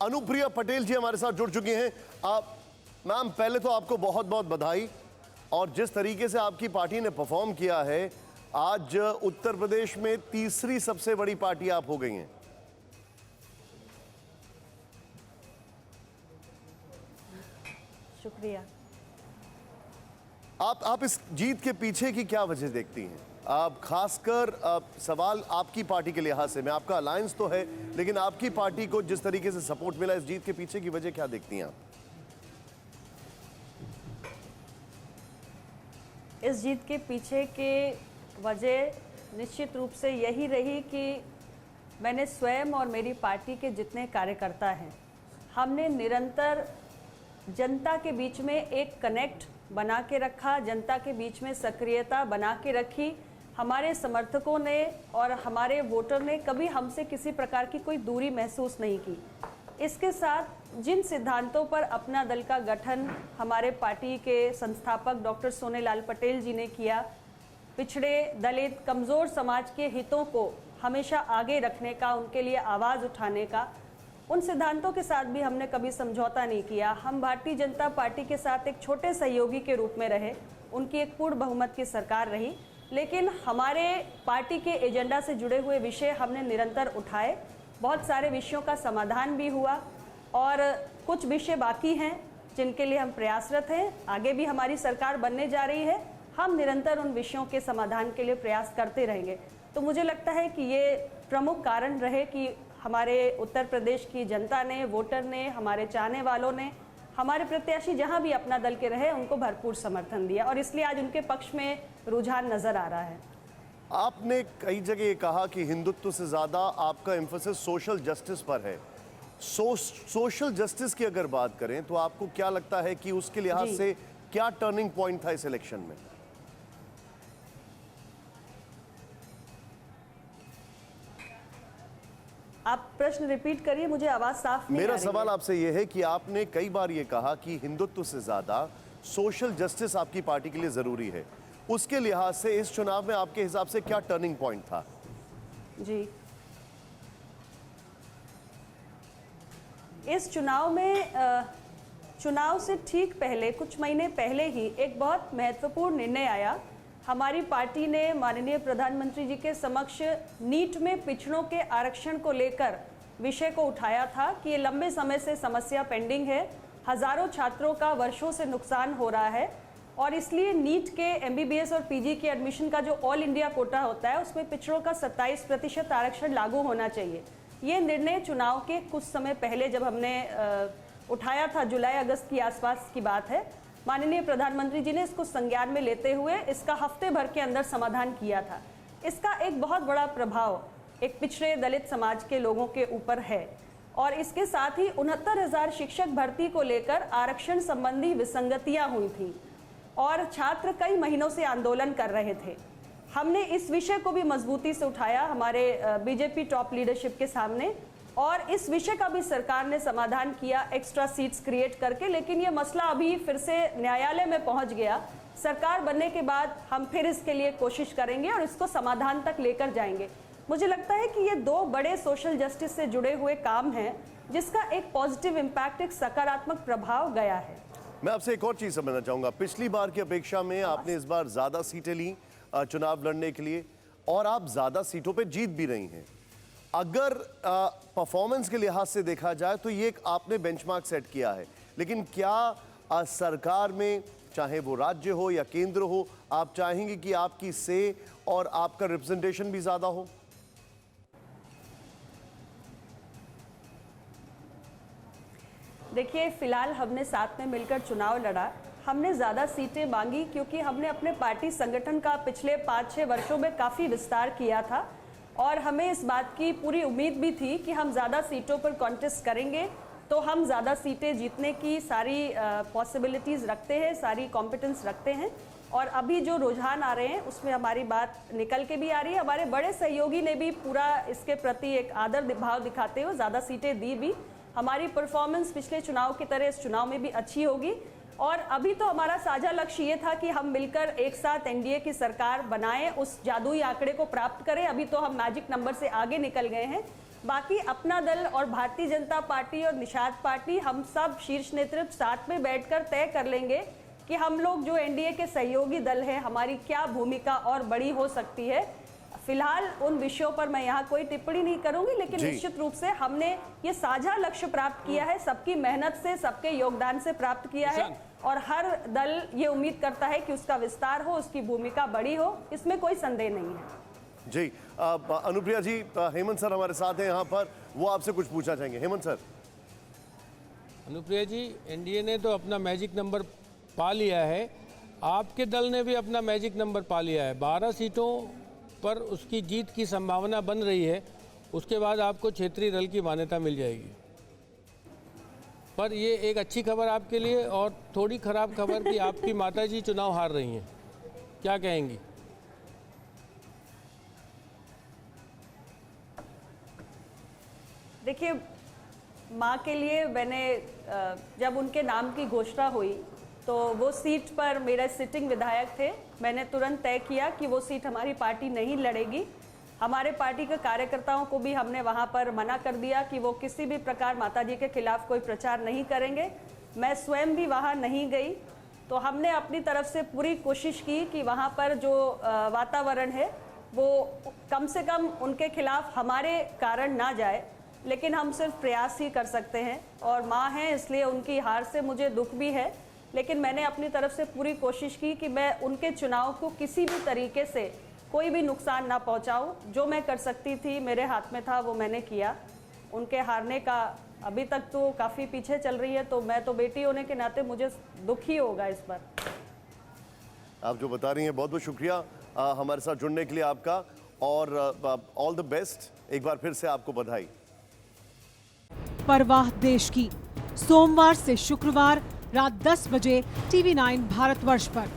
अनुप्रिया पटेल जी हमारे साथ जुड़ चुकी हैं। मैम, पहले तो आपको बहुत बहुत बधाई, और जिस तरीके से आपकी पार्टी ने परफॉर्म किया है, आज उत्तर प्रदेश में तीसरी सबसे बड़ी पार्टी आप हो गई हैं। शुक्रिया। आप इस जीत के पीछे की क्या वजह देखती हैं? आप खासकर सवाल आपकी पार्टी के लिहाज से, मैं आपका अलायंस तो है, लेकिन आपकी पार्टी को जिस तरीके से सपोर्ट मिला, इस जीत के पीछे की वजह क्या देखती हैं आप? इस जीत के पीछे की वजह निश्चित रूप से यही रही कि मैंने स्वयं और मेरी पार्टी के जितने कार्यकर्ता हैं, हमने निरंतर जनता के बीच में एक कनेक्ट बना के रखा, जनता के बीच में सक्रियता बना के रखी। हमारे समर्थकों ने और हमारे वोटर ने कभी हमसे किसी प्रकार की कोई दूरी महसूस नहीं की। इसके साथ जिन सिद्धांतों पर अपना दल का गठन हमारे पार्टी के संस्थापक डॉक्टर सोनेलाल पटेल जी ने किया, पिछड़े दलित कमज़ोर समाज के हितों को हमेशा आगे रखने का, उनके लिए आवाज़ उठाने का, उन सिद्धांतों के साथ भी हमने कभी समझौता नहीं किया। हम भारतीय जनता पार्टी के साथ एक छोटे सहयोगी के रूप में रहे, उनकी एक पूर्ण बहुमत की सरकार रही, लेकिन हमारे पार्टी के एजेंडा से जुड़े हुए विषय हमने निरंतर उठाए। बहुत सारे विषयों का समाधान भी हुआ और कुछ विषय बाकी हैं जिनके लिए हम प्रयासरत हैं। आगे भी हमारी सरकार बनने जा रही है, हम निरंतर उन विषयों के समाधान के लिए प्रयास करते रहेंगे। तो मुझे लगता है कि ये प्रमुख कारण रहे कि हमारे उत्तर प्रदेश की जनता ने, वोटर ने, हमारे चाहने वालों ने हमारे प्रत्याशी जहां भी अपना दल के रहे, उनको भरपूर समर्थन दिया और इसलिए आज उनके पक्ष में रुझान नजर आ रहा है। आपने कई जगह ये कहा कि हिंदुत्व से ज़्यादा आपका एम्फेसिस सोशल जस्टिस पर है। सोशल जस्टिस की अगर बात करें तो आपको क्या लगता है कि उसके लिहाज से क्या टर्निंग पॉइंट था इस इलेक्शन में? आप प्रश्न रिपीट करिए, मुझे आवाज साफ नहीं आ रही है। मेरा सवाल आपसे यह है कि आपने कई बार ये कहा कि हिंदुत्व से ज्यादा सोशल जस्टिस आपकी पार्टी के लिए जरूरी है। उसके लिहाज से इस चुनाव में आपके हिसाब से क्या टर्निंग पॉइंट था? जी, इस चुनाव में चुनाव से ठीक पहले, कुछ महीने पहले ही एक बहुत महत्वपूर्ण निर्णय आया। हमारी पार्टी ने माननीय प्रधानमंत्री जी के समक्ष नीट में पिछड़ों के आरक्षण को लेकर विषय को उठाया था कि ये लंबे समय से समस्या पेंडिंग है, हजारों छात्रों का वर्षों से नुकसान हो रहा है और इसलिए नीट के एमबीबीएस और पीजी के एडमिशन का जो ऑल इंडिया कोटा होता है, उसमें पिछड़ों का 27% आरक्षण लागू होना चाहिए। ये निर्णय चुनाव के कुछ समय पहले जब हमने उठाया था, जुलाई अगस्त की आसपास की बात है, माननीय प्रधानमंत्री जी ने इसको संज्ञान में लेते हुए इसका हफ्ते भर के अंदर समाधान किया था। इसका एक बहुत बड़ा प्रभाव एक पिछड़े दलित समाज के लोगों के ऊपर है और इसके साथ ही 69,000 शिक्षक भर्ती को लेकर आरक्षण संबंधी विसंगतियां हुई थी और छात्र कई महीनों से आंदोलन कर रहे थे। हमने इस विषय को भी मजबूती से उठाया हमारे बीजेपी टॉप लीडरशिप के सामने और इस विषय का भी सरकार ने समाधान किया एक्स्ट्रा सीट्स क्रिएट करके, लेकिन ये मसला अभी फिर से न्यायालय में पहुंच गया। सरकार बनने के बाद हम फिर इसके लिए कोशिश करेंगे और इसको समाधान तक लेकर जाएंगे। मुझे लगता है कि ये दो बड़े सोशल जस्टिस से जुड़े हुए काम हैं जिसका एक पॉजिटिव इम्पैक्ट, एक सकारात्मक प्रभाव गया है। मैं आपसे एक और चीज समझना चाहूंगा, पिछली बार की अपेक्षा में आपने इस बार ज्यादा सीटें ली चुनाव लड़ने के लिए और आप ज्यादा सीटों पर जीत भी रही हैं। अगर परफॉर्मेंस के लिहाज से देखा जाए तो ये एक आपने बेंचमार्क सेट किया है, लेकिन क्या सरकार में, चाहे वो राज्य हो या केंद्र हो, आप चाहेंगे कि आपकी से और आपका रिप्रेजेंटेशन भी ज्यादा हो? देखिए, फिलहाल हमने साथ में मिलकर चुनाव लड़ा, हमने ज़्यादा सीटें मांगी क्योंकि हमने अपने पार्टी संगठन का पिछले 5-6 वर्षों में काफ़ी विस्तार किया था और हमें इस बात की पूरी उम्मीद भी थी कि हम ज़्यादा सीटों पर कॉन्टेस्ट करेंगे तो हम ज़्यादा सीटें जीतने की सारी पॉसिबिलिटीज़ रखते हैं, सारी कॉम्पिटेंस रखते हैं और अभी जो रुझान आ रहे हैं उसमें हमारी बात निकल के भी आ रही है। हमारे बड़े सहयोगी ने भी पूरा इसके प्रति एक आदर भाव दिखाते हुए ज़्यादा सीटें दी भी। हमारी परफॉर्मेंस पिछले चुनाव की तरह इस चुनाव में भी अच्छी होगी और अभी तो हमारा साझा लक्ष्य ये था कि हम मिलकर एक साथ एनडीए की सरकार बनाएं, उस जादुई आंकड़े को प्राप्त करें। अभी तो हम मैजिक नंबर से आगे निकल गए हैं बाकी अपना दल और भारतीय जनता पार्टी और निषाद पार्टी, हम सब शीर्ष नेतृत्व साथ में बैठकर तय कर लेंगे कि हम लोग जो एनडीए के सहयोगी दल हैं, हमारी क्या भूमिका और बड़ी हो सकती है। फिलहाल उन विषयों पर मैं यहाँ कोई टिप्पणी नहीं करूंगी, लेकिन जी। निश्चित रूप से हमने ये साझा लक्ष्य प्राप्त किया है, सबकी मेहनत से, सबके योगदान से प्राप्त किया है, और हर दल ये उम्मीद करता है कि उसका विस्तार हो, उसकी भूमिका बड़ी हो, इसमें कोई संदेह नहीं है। जी अनुप्रिया जी, हेमंत सर हमारे साथ हैं यहाँ पर, वो आपसे कुछ पूछना चाहेंगे। हेमंत सर। अनुप्रिया जी, एनडीए ने तो अपना मैजिक नंबर पा लिया है, आपके दल ने भी अपना मैजिक नंबर पा लिया है। 12 सीटों पर उसकी जीत की संभावना बन रही है। उसके बाद आपको क्षेत्रीय दल की मान्यता मिल जाएगी। पर ये एक अच्छी खबर आपके लिए और थोड़ी खराब खबर कि आपकी माताजी चुनाव हार रही हैं, क्या कहेंगी? देखिए, माँ के लिए मैंने जब उनके नाम की घोषणा हुई तो वो सीट पर मेरे सिटिंग विधायक थे, मैंने तुरंत तय किया कि वो सीट हमारी पार्टी नहीं लड़ेगी। हमारे पार्टी के कार्यकर्ताओं को भी हमने वहाँ पर मना कर दिया कि वो किसी भी प्रकार माताजी के खिलाफ कोई प्रचार नहीं करेंगे। मैं स्वयं भी वहाँ नहीं गई। तो हमने अपनी तरफ से पूरी कोशिश की कि वहाँ पर जो वातावरण है वो कम से कम उनके खिलाफ हमारे कारण ना जाए, लेकिन हम सिर्फ प्रयास ही कर सकते हैं। और माँ हैं, इसलिए उनकी हार से मुझे दुख भी है, लेकिन मैंने अपनी तरफ से पूरी कोशिश की कि मैं उनके चुनाव को किसी भी तरीके से कोई भी नुकसान ना पहुंचाऊं। जो मैं कर सकती थी, मेरे हाथ में था, वो मैंने किया। उनके हारने का अभी तक तो काफ़ी पीछे चल रही है, तो मैं तो बेटी होने के नाते मुझे दुख ही होगा इस पर। आप जो बता रही हैं, बहुत बहुत शुक्रिया हमारे साथ जुड़ने के लिए आपका, और ऑल द बेस्ट। एक बार फिर से आपको बधाई। परवाह देश की, सोमवार से शुक्रवार रात 10 बजे TV9 भारतवर्ष पर।